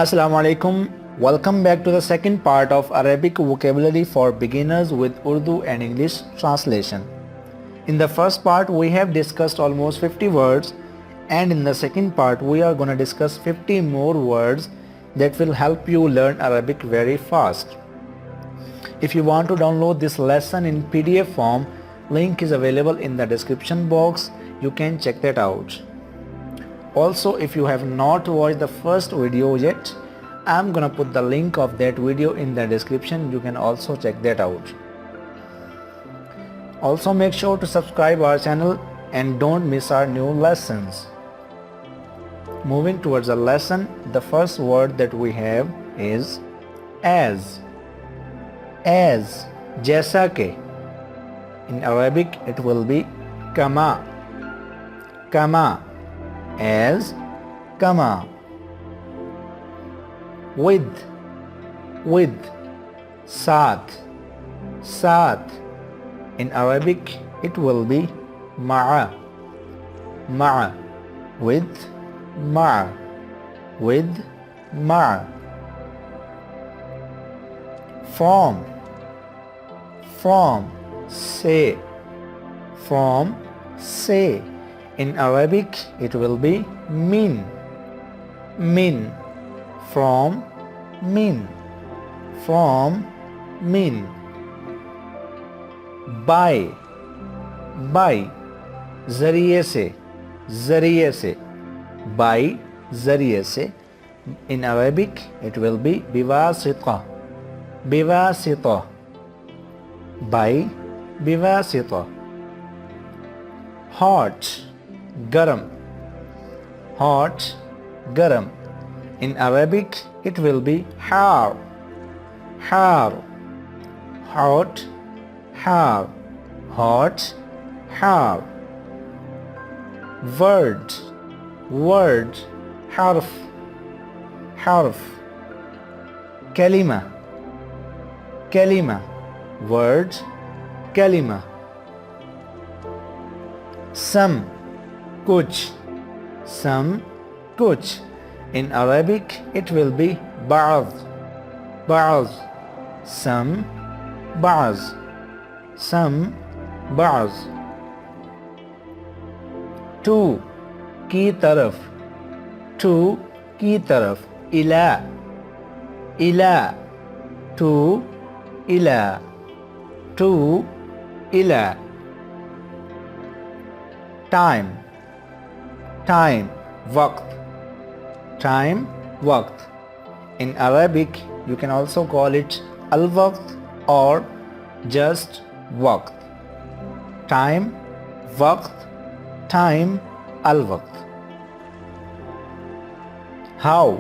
Assalamu alaikum. Welcome back to the second part of Arabic vocabulary for beginners with Urdu and English translation. In the first part we have discussed almost 50 words, and in the second part we are going to discuss 50 more words that will help you learn Arabic very fast. If you want to download this lesson in PDF form, link is available in the description box. You can check that out. Also, if you have not watched the first video yet, I'm gonna put the link of that video in the description. You can also check that out. Also, make sure to subscribe our channel and don't miss our new lessons. Moving towards the lesson, the first word that we have is as. As, जैसा के. In Arabic it will be kama. Kama. As, kama. With, साथ, साथ. In Arabic it will be ma'a, ma'a. With, ma'a, with, ma'a. From, say, from, say. In Arabic it will be min, min. From, min, from, min. By, जरिए से, by, जरिए से. In Arabic it will be बिवासिता, बिवासिता, by, बिवासिता. Hot, garam, hot, garam. In Arabic it will be har, har. Hot, har, hot, har. Word, harf, harf. Kalima, word, kalima. Some, kuch, In Arabic it will be ba'az, some, ba'az. To, की तरफ, ila, to, ila. Time, waqt. In Arabic you can also call it al-waqt or just waqt. Time, waqt, time, al-waqt. How,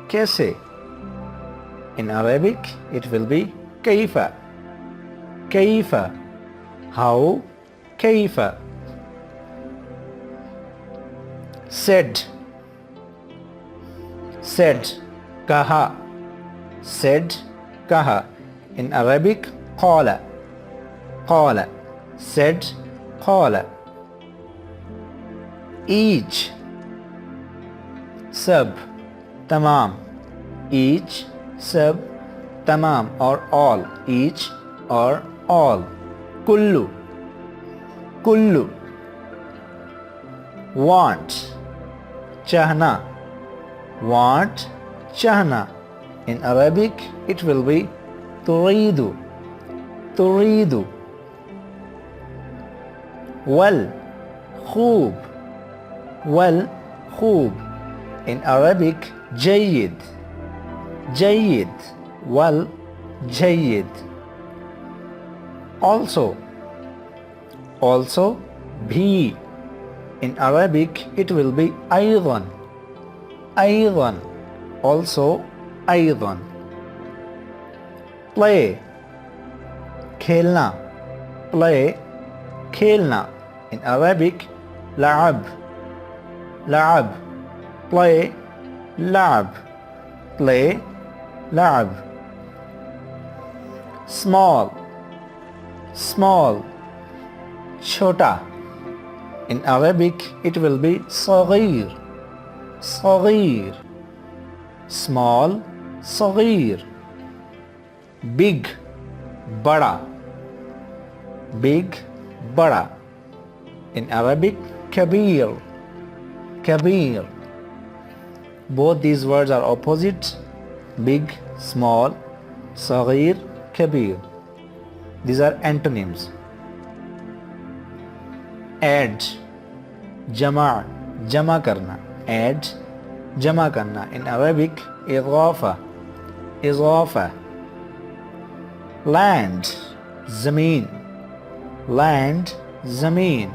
कैसे. In Arabic it will be kayfa, how, kayfa. Said, कहा, In Arabic qala, said, qala. Each, sab, tamam, or all, each or all. Kullu, want, chahna, In Arabic it will be turidu. Well, khub, In Arabic jayyid, well, jayyid. Also, bhi. In Arabic it will be aydan, also aydan. Play, खेलना, In Arabic la'ab, play, la'ab. Small, छोटा. In Arabic it will be صغير, صغير. Small, صغير. Big, बड़ा. Big, बड़ा. In Arabic, كبير. كبير. Both these words are opposites. Big, small, صغير, كبير. These are antonyms. Add, जमा, जमा करना. Add, जमा करना. In Arabic, إضافة. إضافة. Land, ज़मीन. Land, ज़मीन.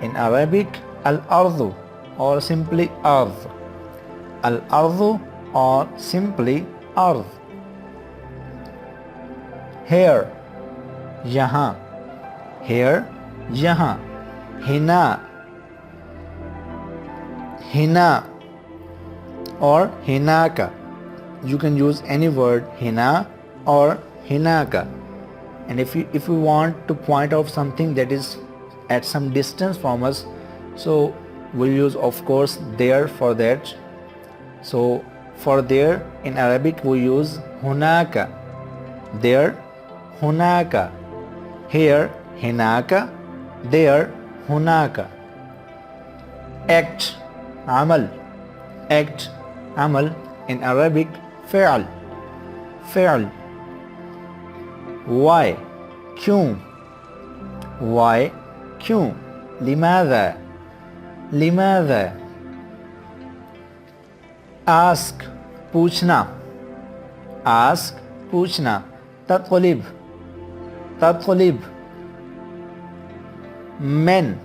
In Arabic, al-ardu or simply ard. Al-ardu or simply ard. Here, यहाँ. Here, यहाँ. Hina, hina or hinaka. You can use any word hina or hinaka. And if we want to point out something that is at some distance from us, so we use of course there for that. So for there in Arabic we use hunaka. There, hunaka. Here, hinaka. There, hunaka. Act, amal. Act, amal. In Arabic, fi'al. Fi'al. Why? क्यों? Why? क्यों? لماذا? لماذا? Ask, पूछना. Ask, पूछना. तطلب. तطلب. Men,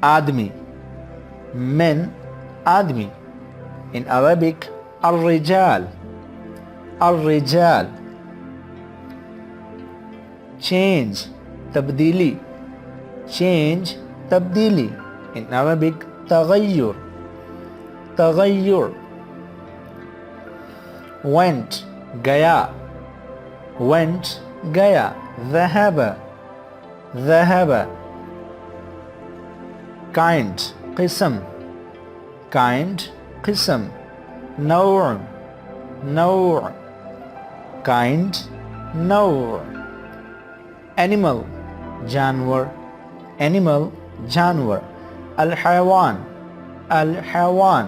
आदमी. Men, आदमी. In Arabic, الرجال. الرجال. Change, تبديلي. Change, تبديلي. In Arabic, تغير. تغير. Went, गया. Went, गया. ذهب. ذهب. Kind, قسم. Kind, قسم. نوع. نوع. Kind, نوع. Animal, जानवर. Animal, जानवर. الحيوان. الحيوان.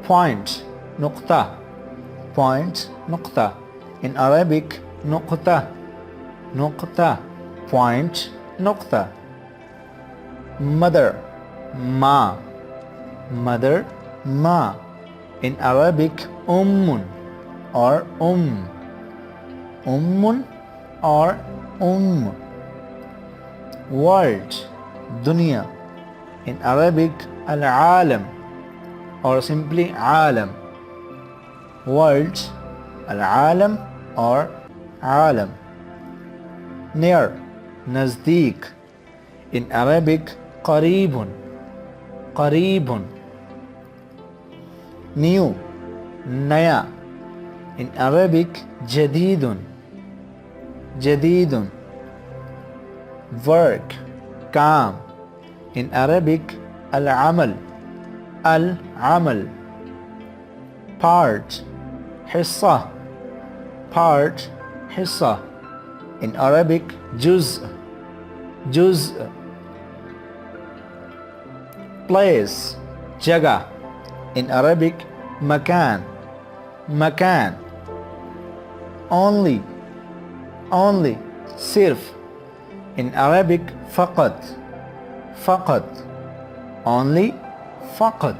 Point, نقطة. Point, نقطة. In Arabic, نقطة. نقطة. Point, نقطة. Mother, ما. Mother, ما. In Arabic, or أم or World, dunya. In Arabic, al-alam or simply alam. World, al-alam or alam. Near, nazdeek. In Arabic, qareebun. Qareebun. New, naya. In Arabic, jadidun. Jadidun. Work, काम. In Arabic, al-amal. Al-amal. Part, hissa. Part, hissa. In Arabic, juz. Juz. Place, jagah. In Arabic, makan. Makan. Only. Only. Sirf. In Arabic, faqat. Faqat. Only. Faqat.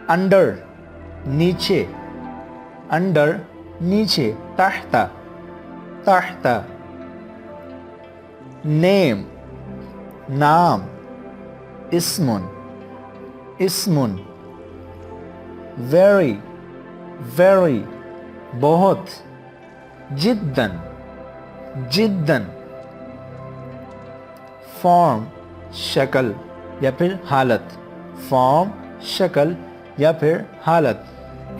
Under. नीचे. Under. नीचे. tahta. Tahta. Name. नाम. Ismun. Ismun. Very. Very. बहुत. जिद्दन. जिद्दन. Form, शक्ल या फिर हालत. Form, शक्ल या फिर हालत.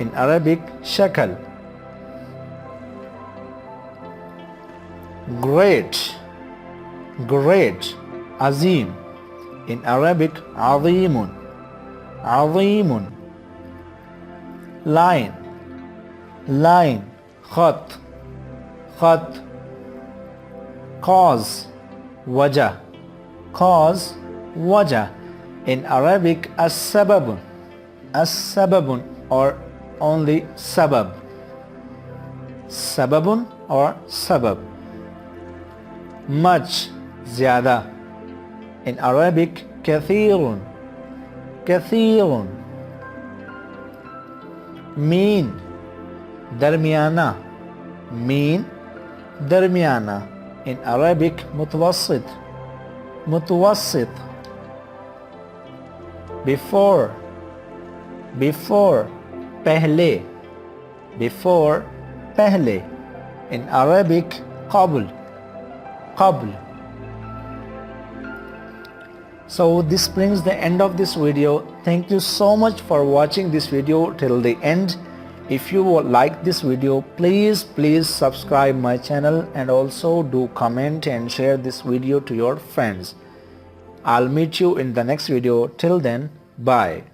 In Arabic, शक्ल. Great. Great. Azim. In Arabic, عظيم عظيم. Line line خط خط. Cause وجه cause وجه. In Arabic, السبب السبب or only sabab. Sababun or sabab. Much ज़्यादा. In Arabic, كثير كثير. Mean दरमियाना mean दरमियाना. In Arabic, متوسط متوسط. Before before पहले before पहले. In Arabic, قبل قبل. So this brings the end of this video. Thank you so much for watching this video till the end. If you like this video, please subscribe my channel and also do comment and share this video to your friends. I'll meet you in the next video. Till then, bye.